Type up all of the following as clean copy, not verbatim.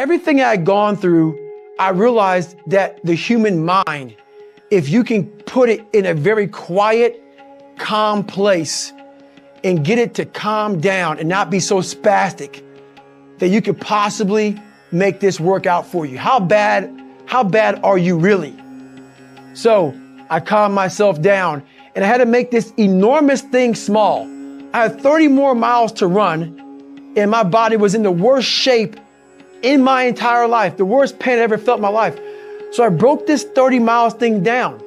everything I had gone through, I realized that the human mind, if you can put it in a very quiet, calm place and get it to calm down and not be so spastic, that you could possibly make this work out for you. How bad are you really? So I calmed myself down and I had to make this enormous thing small. I had 30 more miles to run and my body was in the worst shape in my entire life, the worst pain I ever felt in my life. So I broke this 30 miles thing down.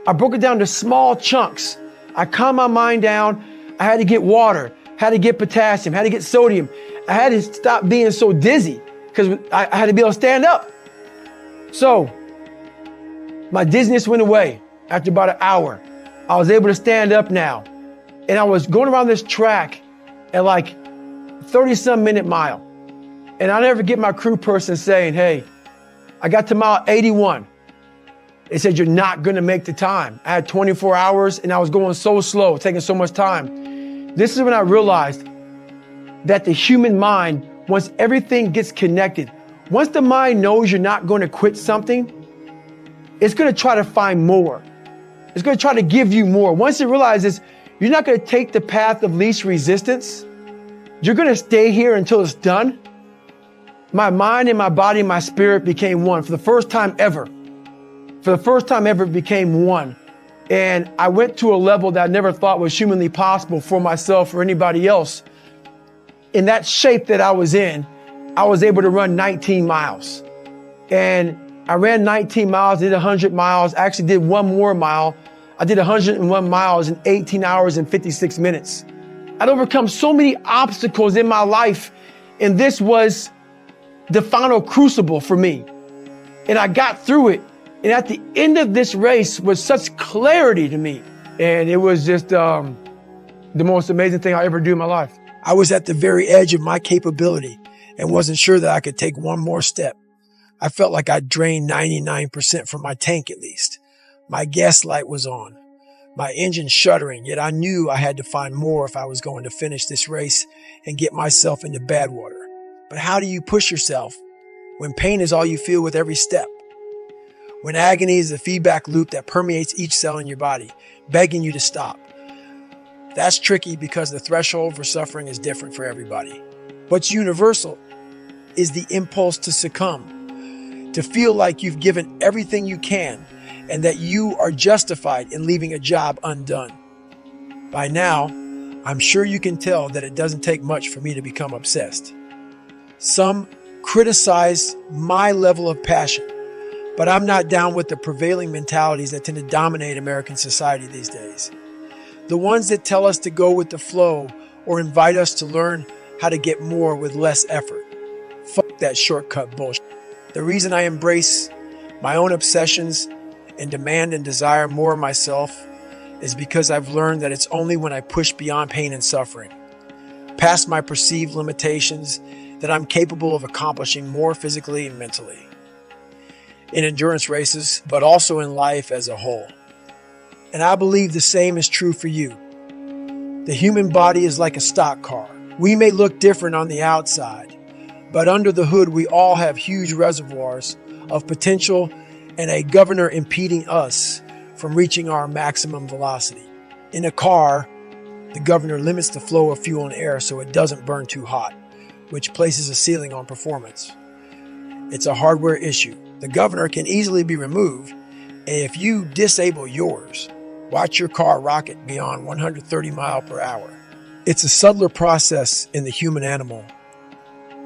I broke it down to small chunks. I calmed my mind down. I had to get water, had to get potassium, had to get sodium. I had to stop being so dizzy because I had to be able to stand up. So my dizziness went away after about an hour. I was able to stand up now. And I was going around this track at like 30-some minute mile. And I'll never get my crew person saying, hey, I got to mile 81. They said, you're not going to make the time. I had 24 hours and I was going so slow, taking so much time. This is when I realized that the human mind, once everything gets connected, once the mind knows you're not going to quit something, it's going to try to find more. It's going to try to give you more. Once it realizes you're not going to take the path of least resistance, you're going to stay here until it's done. My mind and my body and my spirit became one for the first time ever. For the first time ever, it became one. And I went to a level that I never thought was humanly possible for myself or anybody else. In that shape that I was in, I was able to run 19 miles. And I ran 19 miles, did 100 miles, I actually did one more mile. I did 101 miles in 18 hours and 56 minutes. I'd overcome so many obstacles in my life, and this was the final crucible for me. And I got through it. And at the end of this race was such clarity to me. And it was just the most amazing thing I ever do in my life. I was at the very edge of my capability and wasn't sure that I could take one more step. I felt like I'd drained 99% from my tank at least. My gas light was on, my engine shuddering, yet I knew I had to find more if I was going to finish this race and get myself into bad water. But how do you push yourself when pain is all you feel with every step? When agony is a feedback loop that permeates each cell in your body, begging you to stop. That's tricky because the threshold for suffering is different for everybody. What's universal is the impulse to succumb, to feel like you've given everything you can and that you are justified in leaving a job undone. By now, I'm sure you can tell that it doesn't take much for me to become obsessed. Some criticize my level of passion, but I'm not down with the prevailing mentalities that tend to dominate American society these days. The ones that tell us to go with the flow or invite us to learn how to get more with less effort. Fuck that shortcut bullshit. The reason I embrace my own obsessions and demand and desire more of myself is because I've learned that it's only when I push beyond pain and suffering, past my perceived limitations, that I'm capable of accomplishing more physically and mentally. In endurance races, but also in life as a whole. And I believe the same is true for you. The human body is like a stock car. We may look different on the outside, but under the hood we all have huge reservoirs of potential and a governor impeding us from reaching our maximum velocity. In a car, the governor limits the flow of fuel and air so it doesn't burn too hot, which places a ceiling on performance. It's a hardware issue. The governor can easily be removed, and if you disable yours, watch your car rocket beyond 130 miles per hour. It's a subtler process in the human animal.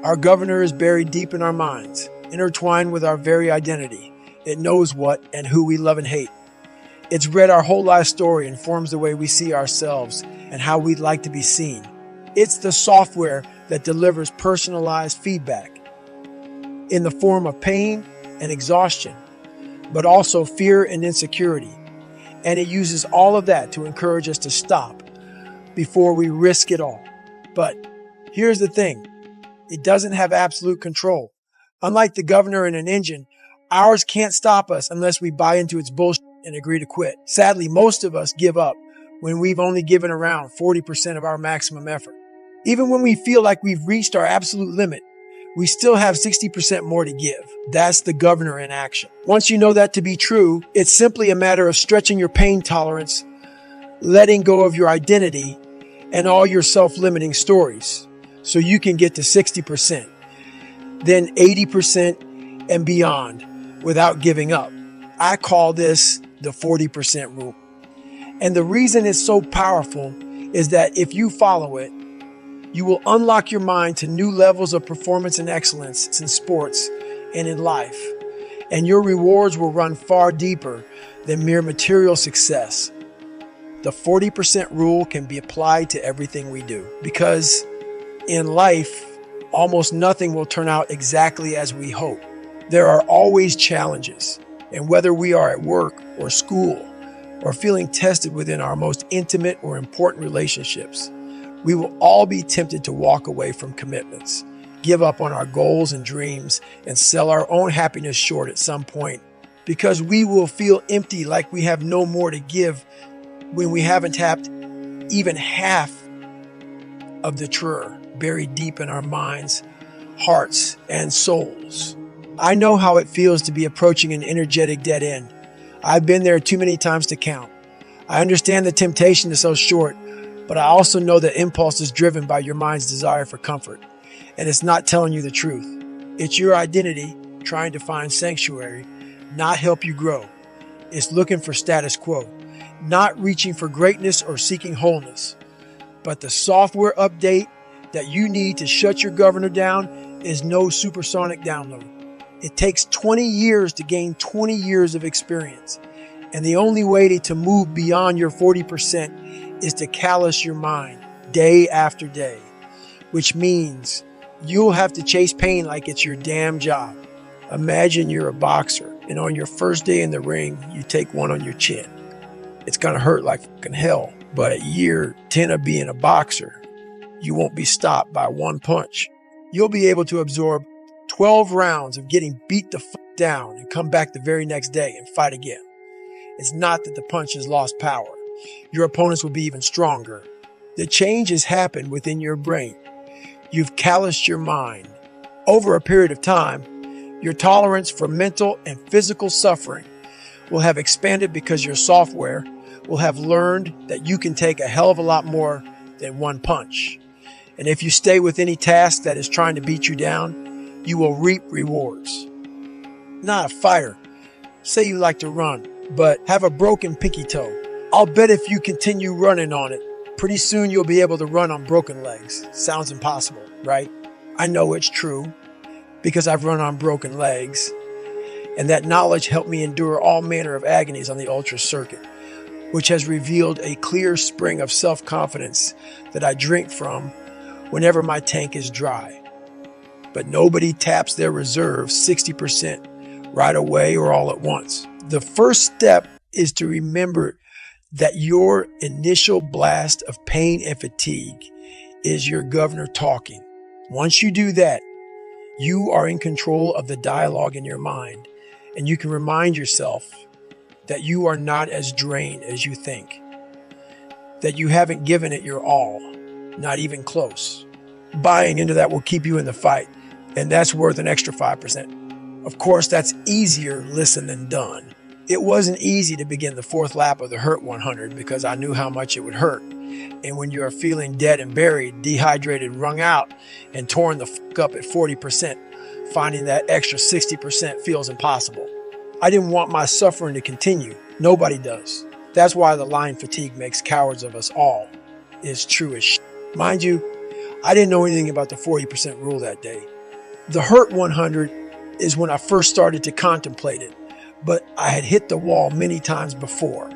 Our governor is buried deep in our minds, intertwined with our very identity. It knows what and who we love and hate. It's read our whole life story and forms the way we see ourselves and how we'd like to be seen. It's the software that delivers personalized feedback in the form of pain and exhaustion, but also fear and insecurity. And it uses all of that to encourage us to stop before we risk it all. But here's the thing, it doesn't have absolute control. Unlike the governor in an engine, ours can't stop us unless we buy into its bullshit and agree to quit. Sadly, most of us give up when we've only given around 40% of our maximum effort. Even when we feel like we've reached our absolute limit, we still have 60% more to give. That's the governor in action. Once you know that to be true, it's simply a matter of stretching your pain tolerance, letting go of your identity and all your self-limiting stories so you can get to 60%, then 80% and beyond without giving up. I call this the 40% rule. And the reason it's so powerful is that if you follow it, you will unlock your mind to new levels of performance and excellence in sports and in life. And your rewards will run far deeper than mere material success. The 40% rule can be applied to everything we do, because in life, almost nothing will turn out exactly as we hope. There are always challenges, and whether we are at work or school or feeling tested within our most intimate or important relationships, we will all be tempted to walk away from commitments, give up on our goals and dreams, and sell our own happiness short at some point, because we will feel empty, like we have no more to give when we haven't tapped even half of the treasure buried deep in our minds, hearts, and souls. I know how it feels to be approaching an energetic dead end. I've been there too many times to count. I understand the temptation to sell short, but I also know that impulse is driven by your mind's desire for comfort, and it's not telling you the truth. It's your identity trying to find sanctuary, not help you grow. It's looking for status quo, not reaching for greatness or seeking wholeness. But the software update that you need to shut your governor down is no supersonic download. It takes 20 years to gain 20 years of experience. And the only way to move beyond your 40% is to callous your mind day after day, which means you'll have to chase pain like it's your damn job. Imagine you're a boxer, and on your first day in the ring, you take one on your chin. It's gonna hurt like fucking hell, but at year 10 of being a boxer, you won't be stopped by one punch. You'll be able to absorb 12 rounds of getting beat the fuck down and come back the very next day and fight again. It's not that the punch has lost power. Your opponents will be even stronger. The change has happened within your brain. You've calloused your mind. Over a period of time, your tolerance for mental and physical suffering will have expanded, because your software will have learned that you can take a hell of a lot more than one punch. And if you stay with any task that is trying to beat you down, you will reap rewards. Not a fighter. Say you like to run, but have a broken pinky toe. I'll bet if you continue running on it, pretty soon you'll be able to run on broken legs. Sounds impossible, right? I know it's true, because I've run on broken legs, and that knowledge helped me endure all manner of agonies on the ultra circuit, which has revealed a clear spring of self-confidence that I drink from whenever my tank is dry. But nobody taps their reserve 60% right away or all at once. The first step is to remember that your initial blast of pain and fatigue is your governor talking. Once you do that, you are in control of the dialogue in your mind, and you can remind yourself that you are not as drained as you think, that you haven't given it your all, not even close. Buying into that will keep you in the fight, and that's worth an extra 5%. Of course, that's easier listened than done. It wasn't easy to begin the fourth lap of the Hurt 100, because I knew how much it would hurt. And when you're feeling dead and buried, dehydrated, wrung out, and torn the fuck up at 40%, finding that extra 60% feels impossible. I didn't want my suffering to continue. Nobody does. That's why the line fatigue makes cowards of us all. It's true as shit. Mind you, I didn't know anything about the 40% rule that day. The Hurt 100 is when I first started to contemplate it, but I had hit the wall many times before,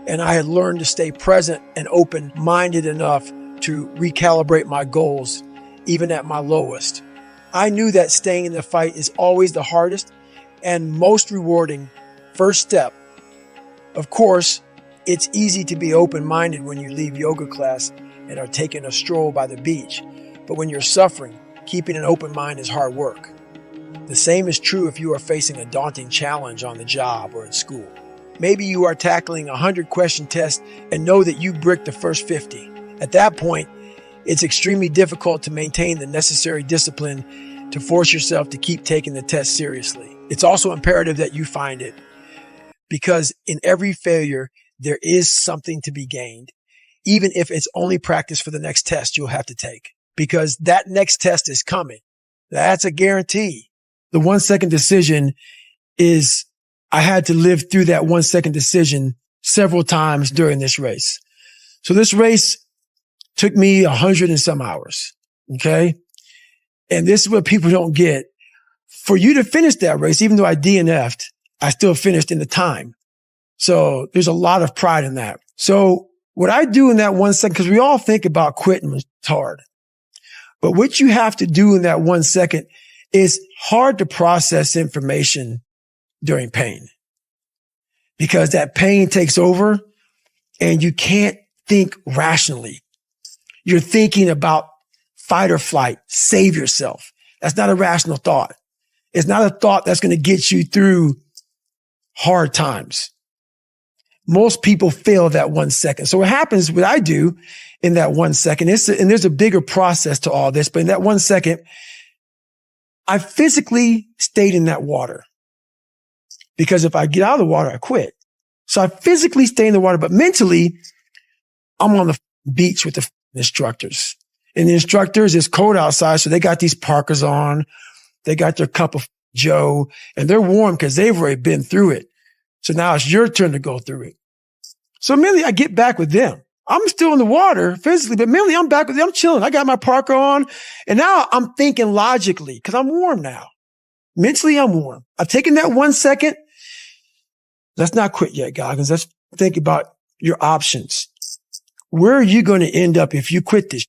and I had learned to stay present and open-minded enough to recalibrate my goals, even at my lowest. I knew that staying in the fight is always the hardest and most rewarding first step. Of course, it's easy to be open-minded when you leave yoga class and are taking a stroll by the beach, but when you're suffering, keeping an open mind is hard work. The same is true if you are facing a daunting challenge on the job or at school. Maybe you are tackling a 100-question test and know that you bricked the first 50. At that point, it's extremely difficult to maintain the necessary discipline to force yourself to keep taking the test seriously. It's also imperative that you find it, because in every failure, there is something to be gained, even if it's only practice for the next test you'll have to take, because that next test is coming. That's a guarantee. The 1 second decision is, I had to live through that 1 second decision several times during this race. So this race took me 100 and some hours. Okay. And this is what people don't get. For you to finish that race, even though I DNF'd, I still finished in the time. So there's a lot of pride in that. So what I do in that 1 second, because we all think about quitting, it's hard. But what you have to do in that 1 second is hard to process information during pain, because that pain takes over and you can't think rationally. You're thinking about fight or flight, save yourself. That's not a rational thought. It's not a thought that's going to get you through hard times. Most people fail that 1 second. So what happens, what I do in that 1 second, and there's a bigger process to all this, but in that 1 second, I physically stayed in that water, because if I get out of the water, I quit. So I physically stay in the water, but mentally, I'm on the beach with the instructors. And the instructors, it's cold outside, so they got these parkas on. They got their cup of Joe, and they're warm because they've already been through it. So now it's your turn to go through it. So mentally, I get back with them. I'm still in the water physically, but mentally, I'm back with them. I'm chilling. I got my parka on, and now I'm thinking logically because I'm warm now. Mentally, I'm warm. I've taken that 1 second. Let's not quit yet, Goggins. Let's think about your options. Where are you going to end up if you quit this?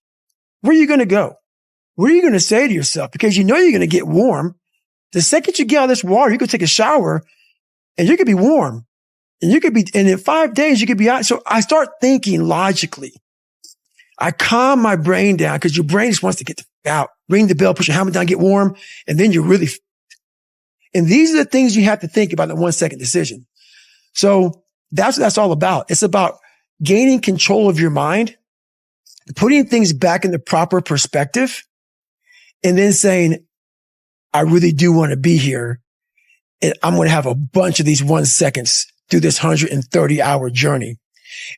Where are you going to go? What are you going to say to yourself? Because you know you're going to get warm. The second you get out of this water, you could take a shower and you could be warm. And in 5 days, you could be out. So I start thinking logically. I calm my brain down, because your brain just wants to get out. Ring the bell, put your helmet down, get warm, and then you're really. And these are the things you have to think about in the 1 second decision. So that's what that's all about. It's about gaining control of your mind, putting things back in the proper perspective, and then saying, I really do want to be here. And I'm going to have a bunch of these 1 seconds through this 130-hour journey.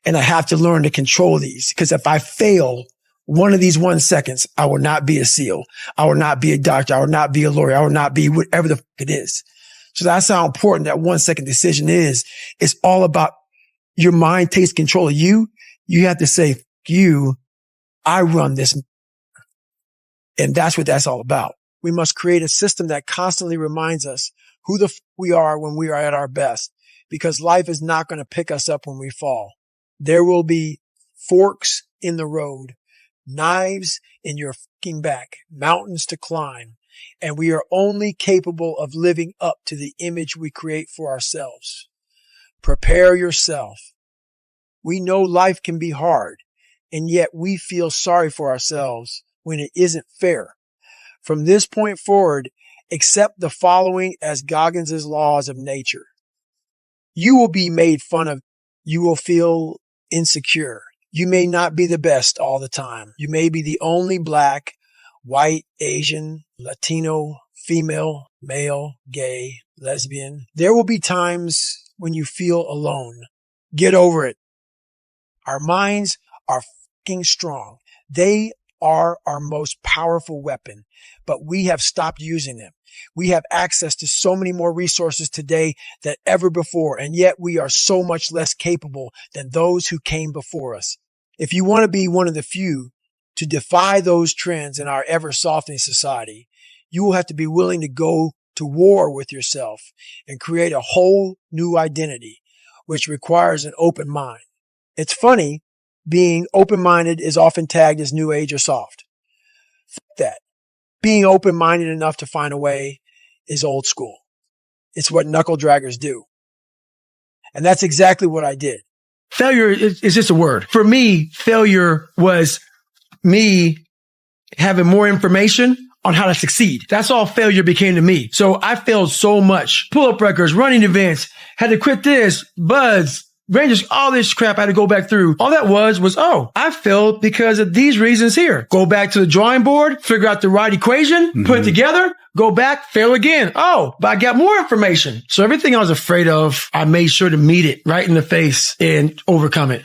And I have to learn to control these, because if I fail one of these 1 seconds, I will not be a SEAL. I will not be a doctor. I will not be a lawyer. I will not be whatever the fuck it is. So that's how important that 1 second decision is. It's all about your mind takes control of you. You have to say, you, I run this. And that's what that's all about. We must create a system that constantly reminds us who the we are when we are at our best, because life is not going to pick us up when we fall. There will be forks in the road, knives in your fucking back, mountains to climb, and we are only capable of living up to the image we create for ourselves. Prepare yourself. We know life can be hard, and yet we feel sorry for ourselves when it isn't fair. From this point forward, accept the following as Goggins' laws of nature. You will be made fun of. You will feel insecure. You may not be the best all the time. You may be the only black, white, Asian, Latino, female, male, gay, lesbian. There will be times when you feel alone. Get over it. Our minds are fucking strong. They are our most powerful weapon, but we have stopped using them. We have access to so many more resources today than ever before, and yet we are so much less capable than those who came before us. If you want to be one of the few to defy those trends in our ever-softening society, you will have to be willing to go to war with yourself and create a whole new identity, which requires an open mind. It's funny, being open-minded is often tagged as new age or soft. F that. Being open-minded enough to find a way is old school. It's what knuckle draggers do. And that's exactly what I did. Failure is just a word. For me, failure was me having more information on how to succeed. That's all failure became to me. So I failed so much. Pull-up records, running events, had to quit this, buds, Rangers, all this crap I had to go back through. All that was, oh, I failed because of these reasons here. Go back to the drawing board, figure out the right equation, put it together, go back, fail again. Oh, but I got more information. So everything I was afraid of, I made sure to meet it right in the face and overcome it.